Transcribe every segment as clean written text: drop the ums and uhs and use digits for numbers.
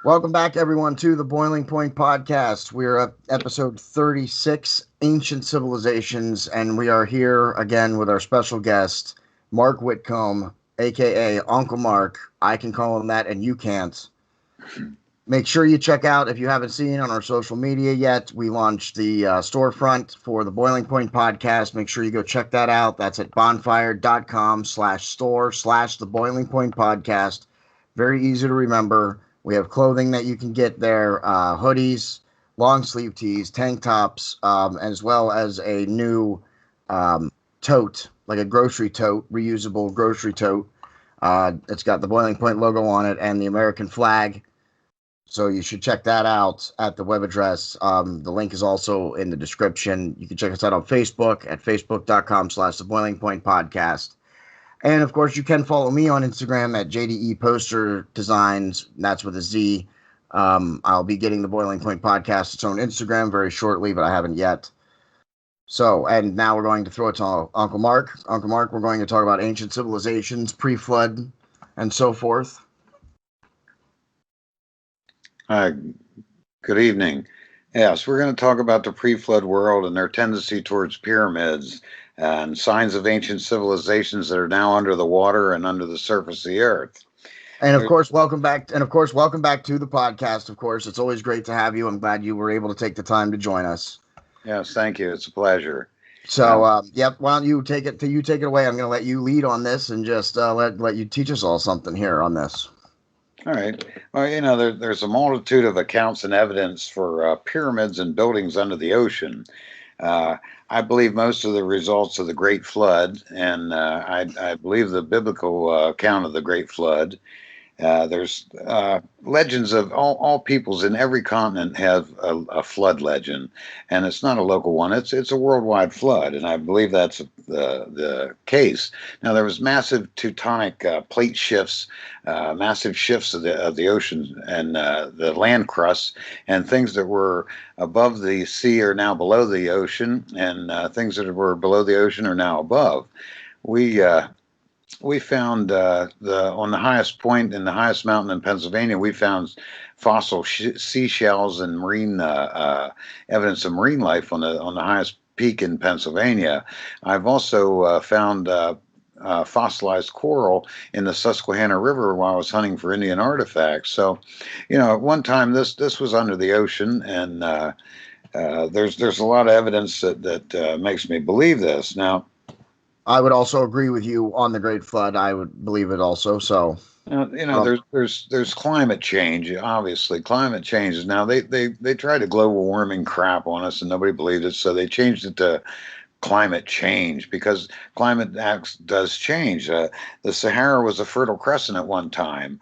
Welcome back, everyone, to the Boiling Point Podcast. We're at episode 36, Ancient Civilizations, and we are here again with our special guest, Mark Whitcomb, aka Uncle Mark. I can call him that, and you can't. Make sure you check out, if you haven't seen on our social media yet, we launched the storefront for the Boiling Point Podcast. Make sure you go check that out. That's at bonfire.com/store/the Boiling Point Podcast. Very easy to remember. We have clothing that you can get there, hoodies, long sleeve tees, tank tops, as well as a new tote, like a grocery tote, reusable grocery tote. It's got the Boiling Point logo on it and the American flag. So you should check that out at the web address. The link is also in the description. You can check us out on Facebook at facebook.com/the Boiling Point Podcast. And of course, you can follow me on Instagram at JDEDESIGNz. That's with a Z. I'll be getting the Boiling Point Podcast its own Instagram very shortly, but I haven't yet. So, and now we're going to throw it to Uncle Mark. Uncle Mark, we're going to talk about ancient civilizations, pre-flood, and so forth. Hi, good evening. Yes, we're going to talk about the pre-flood world and their tendency towards pyramids and signs of ancient civilizations that are now under the water and under the surface of the earth. And of course, welcome back. And of course, welcome back to the podcast. Of course, it's always great to have you. I'm glad you were able to take the time to join us. Yes, thank you. It's a pleasure. So, yep. Why don't you take it? You take it away. I'm going to let you lead on this and just let you teach us all something here on this. All right. Well, there's a multitude of accounts and evidence for pyramids and buildings under the ocean. I believe most of the results of the Great Flood, and I believe the biblical account of the Great Flood. There's legends of all peoples in every continent have a flood legend, and it's not a local one. It's a worldwide flood, and I believe that's the case. Now there was massive tectonic plate shifts, massive shifts of the ocean and the land crust, and things that were above the sea are now below the ocean, and things that were below the ocean are now above. We found on the highest point in the highest mountain in Pennsylvania, we found fossil seashells and marine evidence of marine life on the highest peak in Pennsylvania. I've also found fossilized coral in the Susquehanna River while I was hunting for Indian artifacts. So, at one time this was under the ocean, and there's a lot of evidence that makes me believe this. Now, I would also agree with you on the Great Flood. I would believe it also. So, there's climate change. Obviously, climate change. Now they tried a global warming crap on us, and nobody believed it. So they changed it to climate change, because climate does change. The Sahara was a fertile crescent at one time.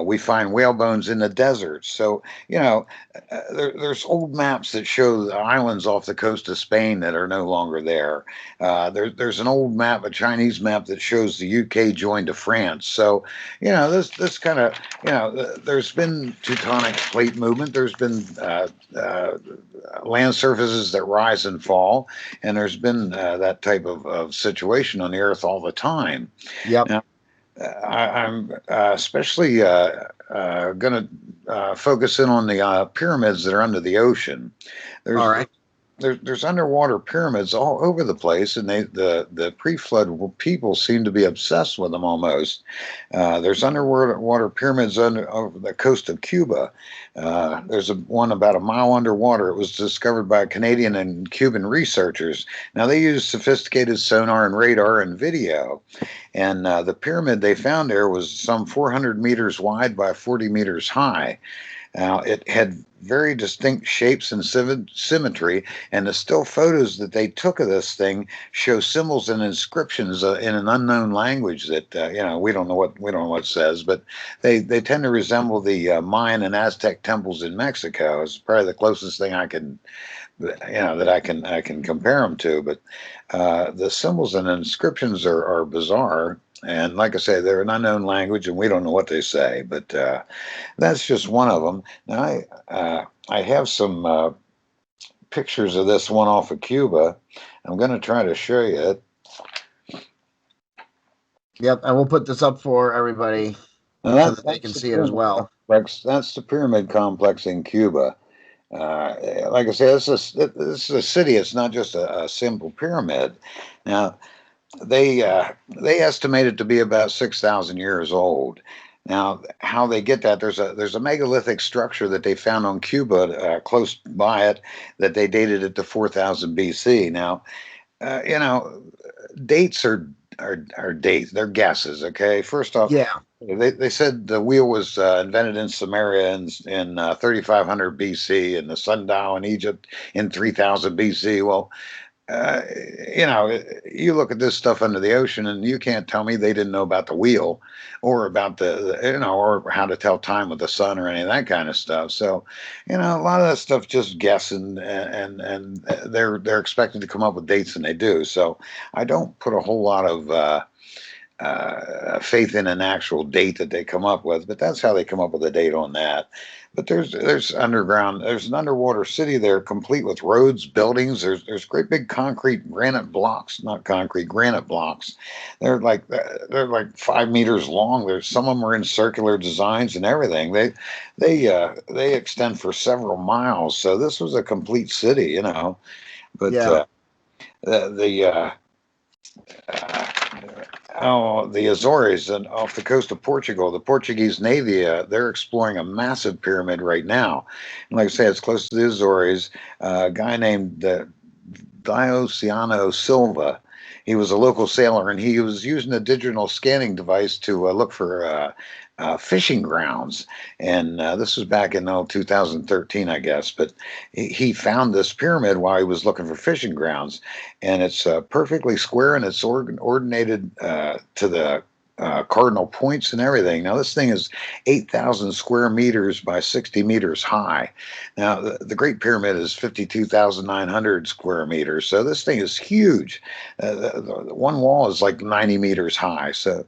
We find whale bones in the desert. So, there's old maps that show the islands off the coast of Spain that are no longer there. There's an old map, a Chinese map, that shows the UK joined to France. So, this kind of, there's been tectonic plate movement. There's been land surfaces that rise and fall, and there's been that type of situation on the earth all the time. Yep. Now, I'm especially going to focus in on the pyramids that are under the ocean. All right. There's underwater pyramids all over the place, and the pre-flood people seem to be obsessed with them almost. There's underwater pyramids over the coast of Cuba. There's one about a mile underwater. It was discovered by Canadian and Cuban researchers. Now they use sophisticated sonar and radar and video, and the pyramid they found there was some 400 meters wide by 40 meters high. Now, it had very distinct shapes and symmetry, and the still photos that they took of this thing show symbols and inscriptions in an unknown language that we don't know what it says, but they tend to resemble the Mayan and Aztec temples in Mexico. It's probably the closest thing I can compare them to. But the symbols and inscriptions are bizarre. And like I say, they're an unknown language, and we don't know what they say. But that's just one of them. Now, I have some pictures of this one off of Cuba. I'm going to try to show you it. Yep, and we'll put this up for everybody so that they can see it as well. That's the pyramid complex in Cuba. Like I said, this is a city. It's not just a simple pyramid. Now, they estimate it to be about 6,000 years old. Now, how they get that? There's a megalithic structure that they found on Cuba, close by it, that they dated it to 4,000 BC. Now, you know, dates are dates. They're guesses. Okay, first off, Yeah, they said the wheel was invented in Samaria in 3,500 BC, and the sundial in Egypt in 3,000 BC. Well, uh, you look at this stuff under the ocean, and you can't tell me they didn't know about the wheel, or about or how to tell time with the sun, or any of that kind of stuff. So, a lot of that stuff just guessing, and they're expected to come up with dates, and they do. So, I don't put a whole lot of faith in an actual date that they come up with, but that's how they come up with a date on that. But there's an underwater city there, complete with roads, buildings. There's great big concrete granite blocks, not concrete granite blocks. They're like 5 meters long. There's some of them are in circular designs and everything. They extend for several miles. So this was a complete city. But yeah, the uh, Oh, the Azores and off the coast of Portugal, the Portuguese Navy, they're exploring a massive pyramid right now. And like I say, it's close to the Azores. A guy named Diocesiano Silva, he was a local sailor, and he was using a digital scanning device to look for fishing grounds. And this was back in 2013, I guess. But he found this pyramid while he was looking for fishing grounds, and it's perfectly square, and it's ordinated to the cardinal points and everything. Now, this thing is 8,000 square meters by 60 meters high. Now, the Great Pyramid is 52,900 square meters, so this thing is huge. The one wall is like 90 meters high, so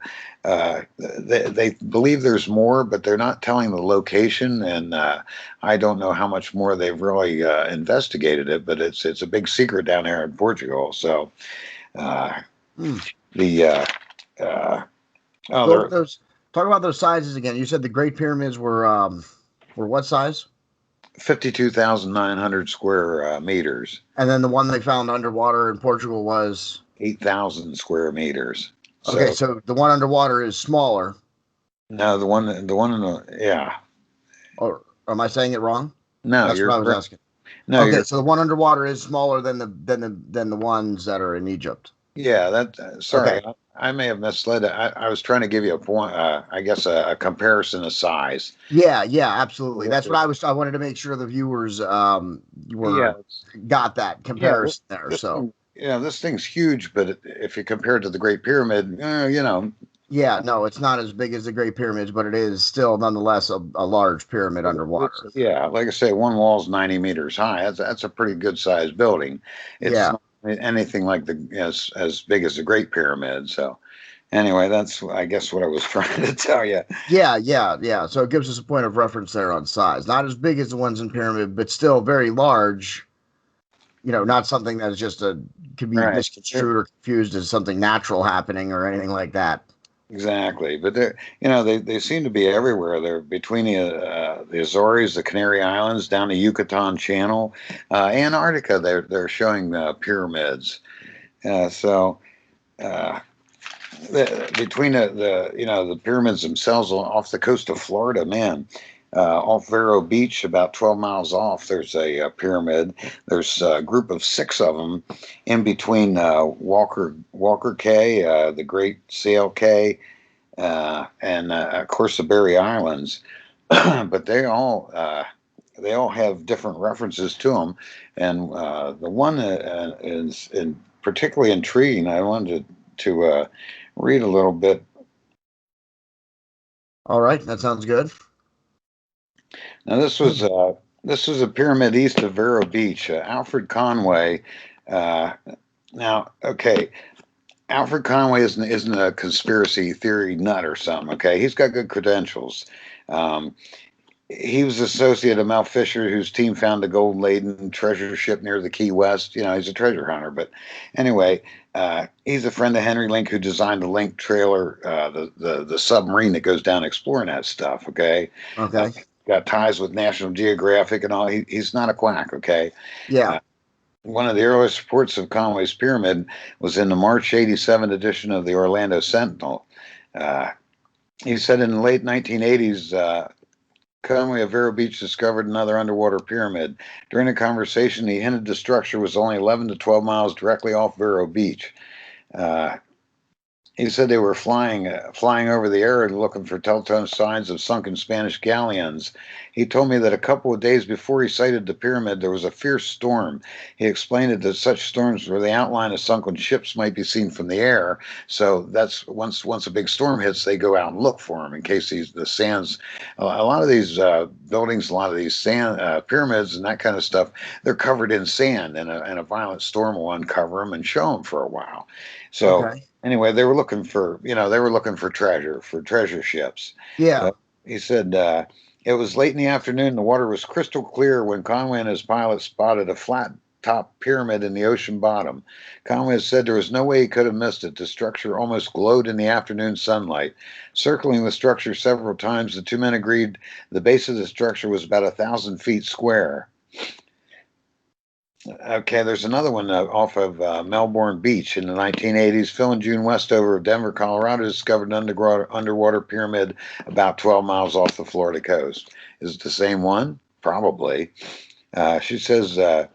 they believe there's more, but they're not telling the location, and I don't know how much more they've really investigated it, but it's a big secret down there in Portugal. So uh, hmm. the uh, oh, Go over they're those. Talk about those sizes again. You said the Great Pyramids were what size? 52,900 square meters, And then the one they found underwater in Portugal was 8,000 square meters. okay. So So the one underwater is smaller. no, the one in the yeah, Or am I saying it wrong? no, That's what you're I was correct. asking. No, Okay, you're so the one underwater is smaller than the ones that are in Egypt. Yeah, that. Okay. Sorry, I may have misled it. I was trying to give you a point. I guess a comparison of size. Yeah, yeah, absolutely. That's what Yeah, I was. I wanted to make sure the viewers yeah, were got that yeah. comparison there. So This thing's huge, but if you compare it to the Great Pyramid, yeah, no, it's not as big as the Great Pyramids, but it is still nonetheless a large pyramid underwater. yeah, like I say, one wall's 90 meters high. That's a pretty good sized building. It's Yeah, not anything like as big as the Great Pyramid. So anyway, that's I guess what I was trying to tell you. yeah, yeah, yeah. So it gives us a point of reference there on size. Not as big as the ones in Pyramid, but still very large. Not something that is just could be Right. misconstrued or confused as something natural happening or anything like that. Exactly, but they seem to be everywhere. They're between the Azores, the Canary Islands, down the Yucatan Channel, Antarctica. They're showing pyramids. So uh, between the pyramids themselves off the coast of Florida, man, off Vero Beach, about 12 miles off, there's a pyramid. There's a group of six of them in between Walker Cay, the Great Sail Cay, and of course the Berry Islands. But they all have different references to them, and the one that is particularly intriguing. I wanted to read a little bit. All right, that sounds good. Now, this was a pyramid east of Vero Beach. Alfred Conway. Uh, Now, okay, Alfred Conway isn't a conspiracy theory nut or something. Okay, he's got good credentials. Um, he was associate of Mel Fisher, whose team found the gold-laden treasure ship near the Key West. You know, he's a treasure hunter. But anyway, he's a friend of Henry Link, who designed the Link trailer, the submarine that goes down exploring that stuff. Okay, uh, Okay. got ties with National Geographic and all. He's not a quack. Okay. Yeah. Uh, One of the earliest reports of Conway's pyramid was in the March '87 edition of the Orlando Sentinel. Uh, he said in the late 1980s, Conway of Vero Beach discovered another underwater pyramid. During the conversation, he hinted the structure was only 11 to 12 miles directly off Vero Beach. Uh, he said they were flying over the area looking for telltale signs of sunken Spanish galleons. He told me that a couple of days before he sighted the pyramid, there was a fierce storm. He explained it that such storms where the outline of sunken ships might be seen from the air. So that's once a big storm hits, they go out and look for them in case the sands. A lot of these buildings, a lot of these sand pyramids and that kind of stuff, they're covered in sand, and a violent storm will uncover them and show them for a while. So Okay. anyway, they were looking for treasure ships. Yeah. So he said it was late in the afternoon. The water was crystal clear when Conway and his pilot spotted a flat top pyramid in the ocean bottom. Conway said there was no way he could have missed it. The structure almost glowed in the afternoon sunlight. Circling the structure several times, the two men agreed the base of the structure was about 1,000 feet square. Okay, there's another one off of Melbourne Beach in the 1980s. Phil and June Westover of Denver, Colorado, discovered an underwater pyramid about 12 miles off the Florida coast. Is it the same one? Probably. She says they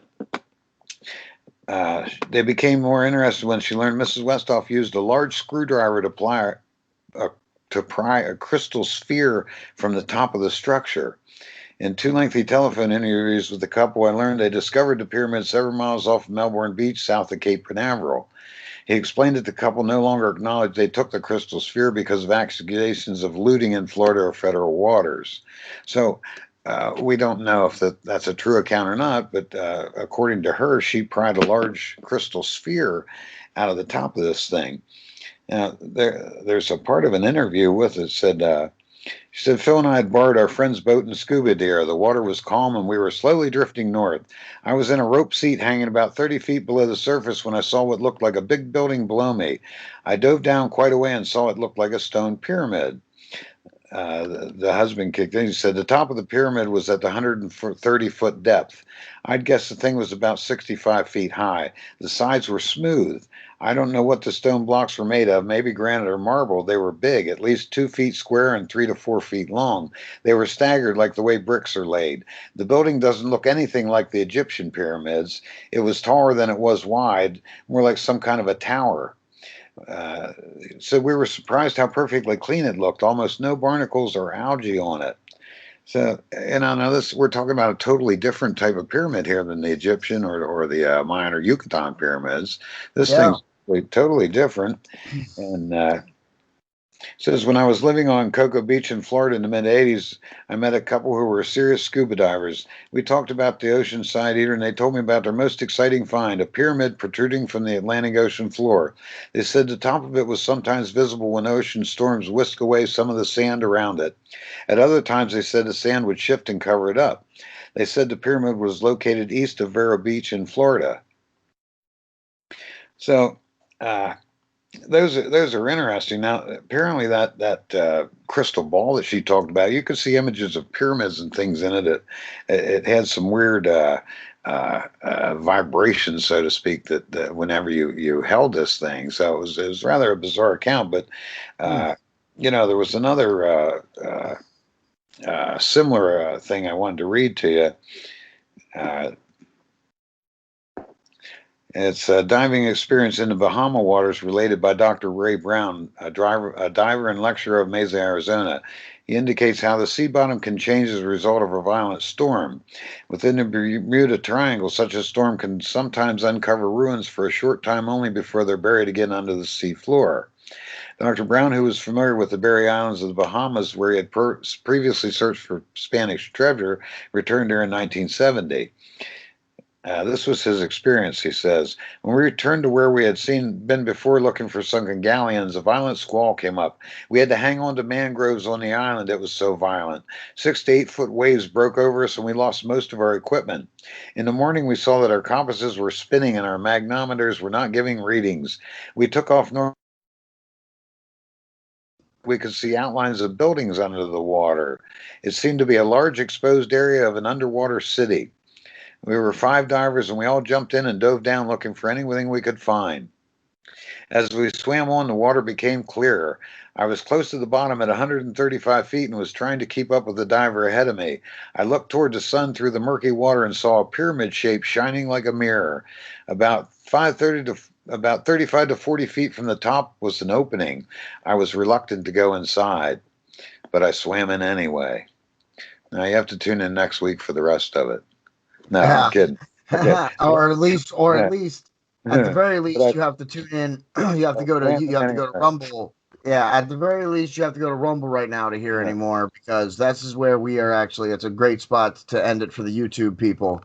became more interested when she learned Mrs. Westoff used a large screwdriver a, to pry a crystal sphere from the top of the structure. In two lengthy telephone interviews with the couple, I learned they discovered the pyramid several miles off of Melbourne Beach, south of Cape Canaveral. He explained that the couple no longer acknowledged they took the crystal sphere because of accusations of looting in Florida or federal waters. So we don't know if that's a true account or not, but according to her, she pried a large crystal sphere out of the top of this thing. Now, there's a part of an interview with it said, she said, Phil and I had borrowed our friend's boat in Scuba Deer. The water was calm and we were slowly drifting north. I was in a rope seat hanging about 30 feet below the surface when I saw what looked like a big building below me. I dove down quite a way and saw it looked like a stone pyramid. The husband kicked in. He said the top of the pyramid was at the 130-foot depth. I'd guess the thing was about 65 feet high. The sides were smooth. I don't know what the stone blocks were made of, maybe granite or marble. They were big, at least 2 feet square and 3 to 4 feet long. They were staggered like the way bricks are laid. The building doesn't look anything like the Egyptian pyramids. It was taller than it was wide, more like some kind of a tower. Uh, so we were surprised how perfectly clean it looked, almost no barnacles or algae on it. So, and I know this, we're talking about a totally different type of pyramid here than the Egyptian or the Mayan or Yucatan pyramids. This Yeah. thing's totally different. And says, when I was living on Cocoa Beach in Florida in the mid 80s, I met a couple who were serious scuba divers. We talked about the oceanside eater, and they told me about their most exciting find, a pyramid protruding from the Atlantic Ocean floor. They said the top of it was sometimes visible when ocean storms whisked away some of the sand around it. At other times, they said the sand would shift and cover it up. They said the pyramid was located east of Vero Beach in Florida. So, uh, those are interesting. Now, apparently, that crystal ball that she talked about, you could see images of pyramids and things in it. It had some weird vibrations, so to speak, that whenever you held this thing, so it was rather a bizarre account. But Hmm. there was another similar thing I wanted to read to you. Uh, It's a diving experience in the Bahama waters related by Dr. Ray Brown, a diver and lecturer of Mesa, Arizona. He indicates how the sea bottom can change as a result of a violent storm. Within the Bermuda Triangle, such a storm can sometimes uncover ruins for a short time only before they're buried again under the sea floor. Dr. Brown, who was familiar with the Berry Islands of the Bahamas, where he had previously searched for Spanish treasure, returned there in 1970. This was his experience, he says. When we returned to where we had been before looking for sunken galleons, a violent squall came up. We had to hang on to mangroves on the island, it was so violent. 6 to 8 foot waves broke over us, and we lost most of our equipment. In the morning, we saw that our compasses were spinning and our magnometers were not giving readings. We took off north. We could see outlines of buildings under the water. It seemed to be a large exposed area of an underwater city. We were 5 divers, and we all jumped in and dove down looking for anything we could find. As we swam on, the water became clearer. I was close to the bottom at 135 feet and was trying to keep up with the diver ahead of me. I looked toward the sun through the murky water and saw a pyramid shape shining like a mirror. About 35 to 40 feet from the top was an opening. I was reluctant to go inside, but I swam in anyway. Now you have to tune in next week for the rest of it. No, I'm Yeah. kidding. Okay. or at least, Yeah. at the very But least, you have to tune in. You have to go to you have to go to Rumble. Yeah, at the very least, you have to go to Rumble right now to hear Yeah. any more, because this is where we are actually. It's a great spot to end it for the YouTube people.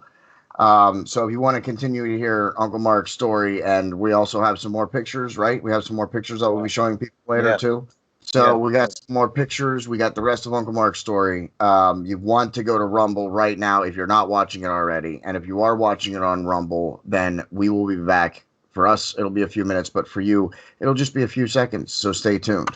So if you want to continue to hear Uncle Mark's story, and we also have some more pictures, right? We have some more pictures that we'll be showing people later Yeah. too. So Yeah. we got some more pictures. We got the rest of Uncle Mark's story. You want to go to Rumble right now if you're not watching it already. And if you are watching it on Rumble, then we will be back. For us, it'll be a few minutes, but for you, it'll just be a few seconds. So stay tuned.